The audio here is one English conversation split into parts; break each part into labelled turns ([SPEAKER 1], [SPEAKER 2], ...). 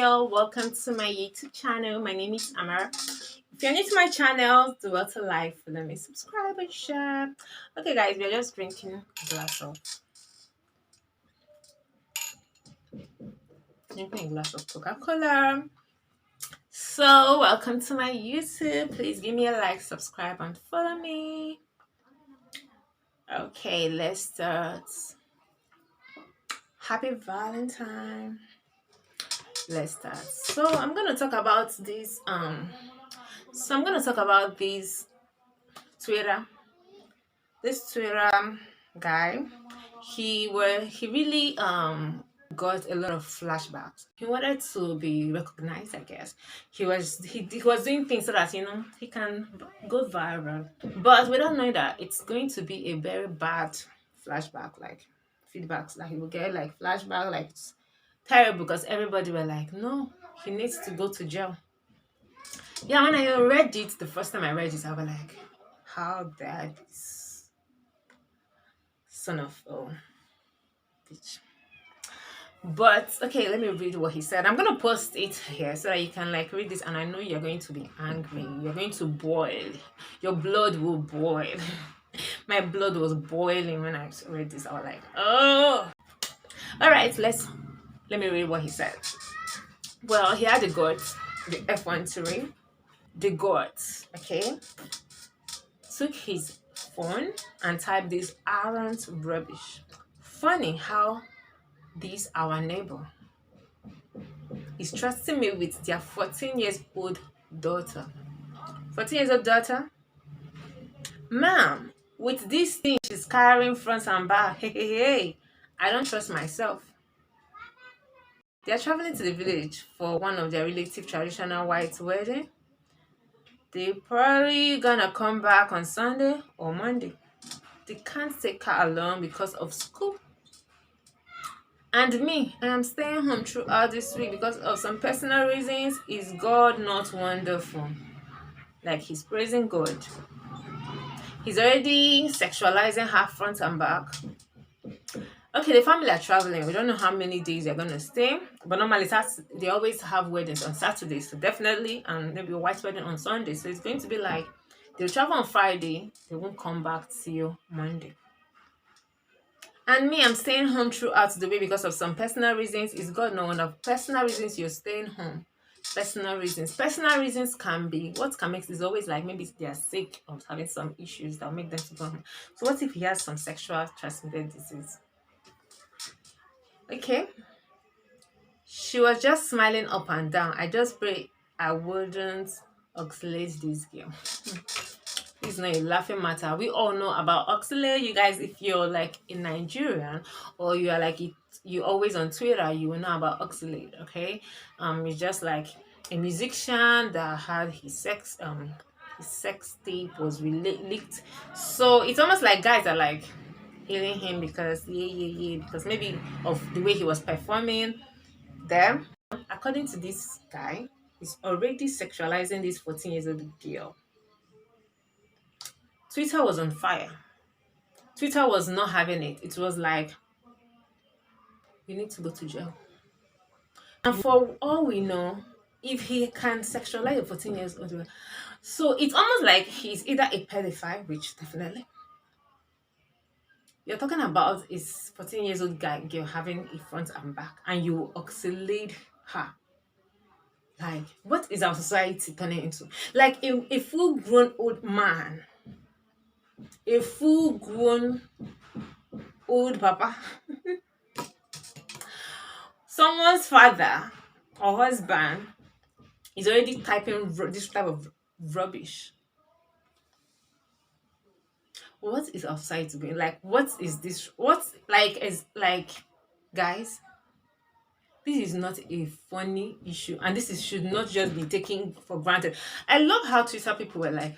[SPEAKER 1] y'all, welcome to my YouTube channel. My name is Amara. If you're new to my channel, do well to like, follow me, subscribe and share. Okay guys, we're just drinking a glass of Coca-Cola. So welcome to my YouTube. Please give me a like, subscribe and follow me. Okay, let's start. Happy Valentine. Let's start. So I'm gonna talk about this Twitter. This Twitter guy, he really got a lot of flashbacks. He wanted to be recognized, I guess. He was doing things so that he can go viral. But we don't know that it's going to be a very bad flashback, like feedbacks. Like he will get like flashback, like it's terrible because everybody were like, no, he needs to go to jail. Yeah, when I read it, the first time I read it, I was like, how dare this son of bitch. But okay, let me read what he said. I'm gonna post it here so that you can like read this, and I know you're going to be angry. You're going to boil. Your blood will boil. My blood was boiling when I read this. I was like, oh. All right, let me read what he said. Well, he had the guts, the F13, the guts, okay, took his phone and typed this arrant rubbish. Funny how this our neighbor is trusting me with their 14 years old daughter. 14 years old daughter? Ma'am, with this thing she's carrying front and back, hey, I don't trust myself. They're traveling to the village for one of their relative traditional white wedding. They probably gonna come back on Sunday or Monday. They can't take her along because of school. And me, I am staying home throughout this week because of some personal reasons. Is God not wonderful? Like he's praising God. He's already sexualizing her front and back. Okay, the family are traveling. We don't know how many days they're gonna stay, but normally they always have weddings on Saturdays, so definitely, and maybe a white wedding on Sunday. So it's going to be like they'll travel on Friday, they won't come back till Monday. And me, I'm staying home throughout the week because of some personal reasons. Is God no wonder? Personal reasons you're staying home. Personal reasons. Personal reasons can be what can make this always like maybe they are sick or having some issues that will make them to go home. So what if he has some sexual transmitted disease? Okay. She was just smiling up and down. I just pray I wouldn't oxalate this girl. It's not a laughing matter. We all know about oxalate. You guys, if you're like a Nigerian or you are like you always on Twitter, you will know about oxalate. Okay, it's just like a musician that had his sex tape was leaked. So it's almost like guys are like hailing him because because maybe of the way he was performing there. According to this guy, he's already sexualizing this 14 years old girl. Twitter was on fire. Twitter was not having it. It was like, you need to go to jail. And for all we know, if he can sexualize a 14 years old, so it's almost like he's either a pedophile, which definitely. You're talking about is 14 years old girl having a front and back, and you oxalate her. Like, what is our society turning into? Like a full-grown old man, a full-grown old papa, someone's father or husband is already typing this type of rubbish. What is our society doing? Like, what is this? What is guys? This is not a funny issue, and should not just be taken for granted. I love how Twitter people were like,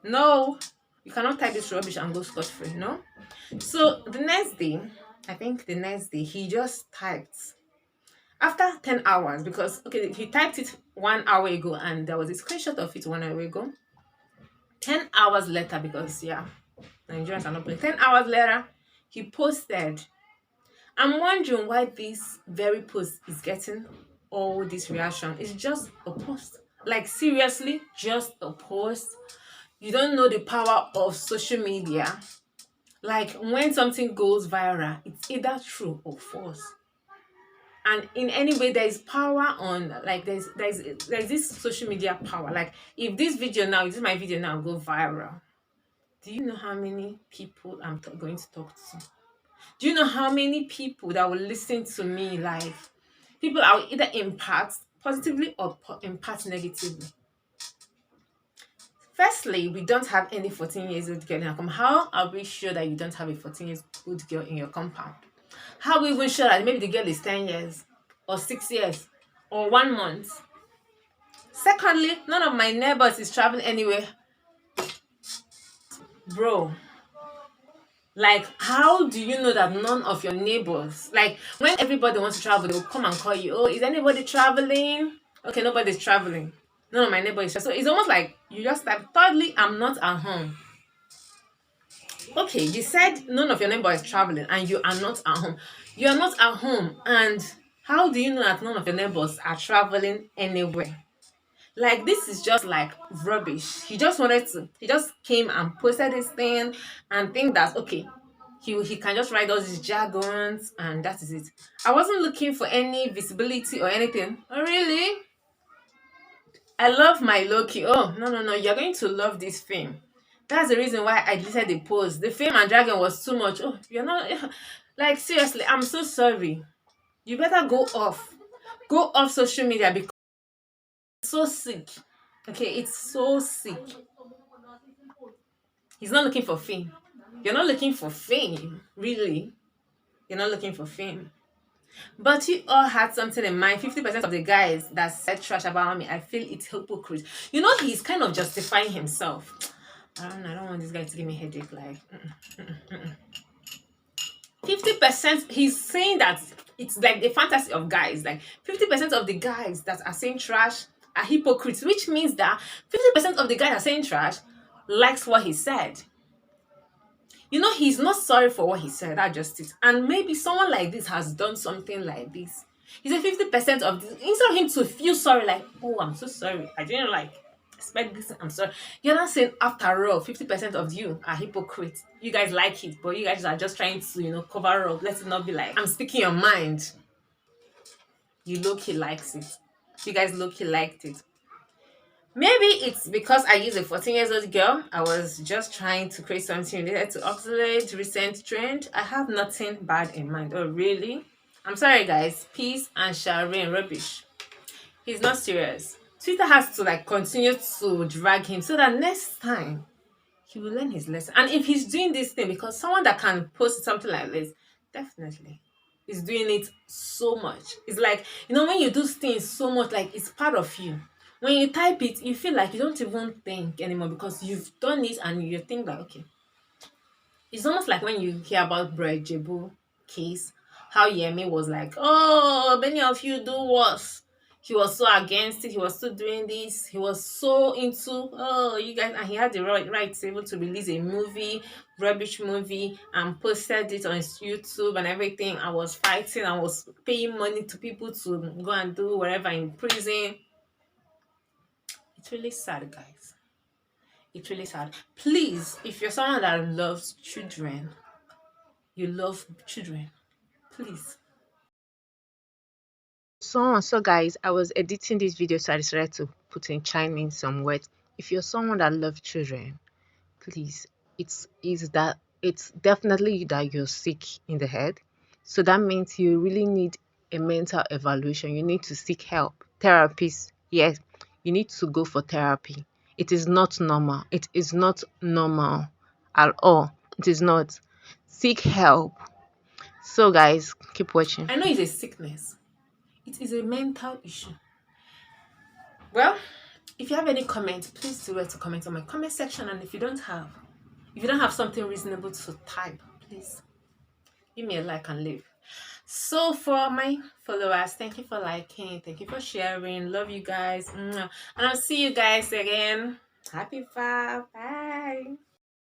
[SPEAKER 1] no, you cannot type this rubbish and go scot-free, no? So the next day, I think the next day, he just typed after 10 hours because, okay, he typed it 1 hour ago and there was a screenshot of it 1 hour ago. 10 hours later, because, yeah, Nigerians are not playing. 10 hours later, he posted. I'm wondering why this very post is getting all this reaction? It's just a post. Like seriously, just a post. You don't know the power of social media. Like when something goes viral, it's either true or false. And in any way, there is power on, like there's this social media power. Like if this my video now go viral, do you know how many people going to talk to? Do you know how many people that will listen to me? Like people I will either impact positively or impact negatively. Firstly, we don't have any 14 years old girl in our compound. How are we sure that you don't have a 14 years old girl in your compound? How are we even sure that maybe the girl is 10 years or 6 years or 1 month? Secondly, none of my neighbors is traveling anywhere. Bro, like, how do you know that none of your neighbors, like, when everybody wants to travel, they'll come and call you, oh, is anybody traveling? Okay, nobody's traveling. None of my neighbors. So it's almost like you just type, thirdly, I'm not at home. Okay, you said none of your neighbors is traveling and you are not at home. You are not at home. And how do you know that none of your neighbors are traveling anywhere? Like this is just like rubbish. He just came and posted this thing and think that okay, he can just write all these jargons and that is it. I wasn't looking for any visibility or anything. Oh really? I love my Loki. Oh no, you're going to love this film. That's the reason why I deleted the post. The film and dragon was too much. Oh, you're not like seriously, I'm so sorry. You better go off. Go off social media because it's so sick. Okay, it's so sick. He's not looking for fame. You're not looking for fame, really. You're not looking for fame. But you all had something in mind. 50% of the guys that said trash about me, I feel it's hypocrite. You know, he's kind of justifying himself. I don't want this guy to give me a headache. Like, 50%, he's saying that it's like the fantasy of guys. Like, 50% of the guys that are saying trash are hypocrites, which means that 50% of the guys that are saying trash likes what he said. You know, he's not sorry for what he said. That's just it. And maybe someone like this has done something like this. He said 50% of this, instead of him to feel sorry, like, oh, I'm so sorry. I didn't like expect this. I'm sorry. You're not saying after all, 50% of you are hypocrites. You guys like it, but you guys are just trying to, cover up. Let it not be like I'm speaking your mind. You low-key likes it. You guys low-key liked it. Maybe it's because I use a 14 years old girl. I was just trying to create something related to obsolete recent trend. I have nothing bad in mind. Oh, really? I'm sorry, guys. Peace and shall reign rubbish. He's not serious. Twitter has to like continue to drag him so that next time he will learn his lesson. And if he's doing this thing, because someone that can post something like this, definitely is doing it so much. It's like, when you do things so much, like it's part of you. When you type it, you feel like you don't even think anymore because you've done it and you think like, okay. It's almost like when you hear about Brad Jebu case, how Yemi was like, oh, many of you do worse. He was so against it. He was still doing this. He was so into, oh, you guys, and he had the right to be able to release a movie, rubbish movie, and posted it on his YouTube and everything. I was fighting. I was paying money to people to go and do whatever in prison. It's really sad, guys. It's really sad. Please, if you're someone that loves children, you love children, please. So guys, I was editing this video, so I decided to put in chime in some words. If you're someone that loves children, please, it's definitely that you're sick in the head. So that means you really need a mental evaluation. You need to seek help. Therapists, yes, you need to go for therapy. It is not normal. It is not normal at all. It is not. Seek help. So guys, keep watching. I know it's a sickness. It is a mental issue. Well, if you have any comments, please do it to comment on my comment section. And if you don't have something reasonable to type, please give me a like and leave. So for my followers, thank you for liking, thank you for sharing. Love you guys. And I'll see you guys again. Happy 5. Bye.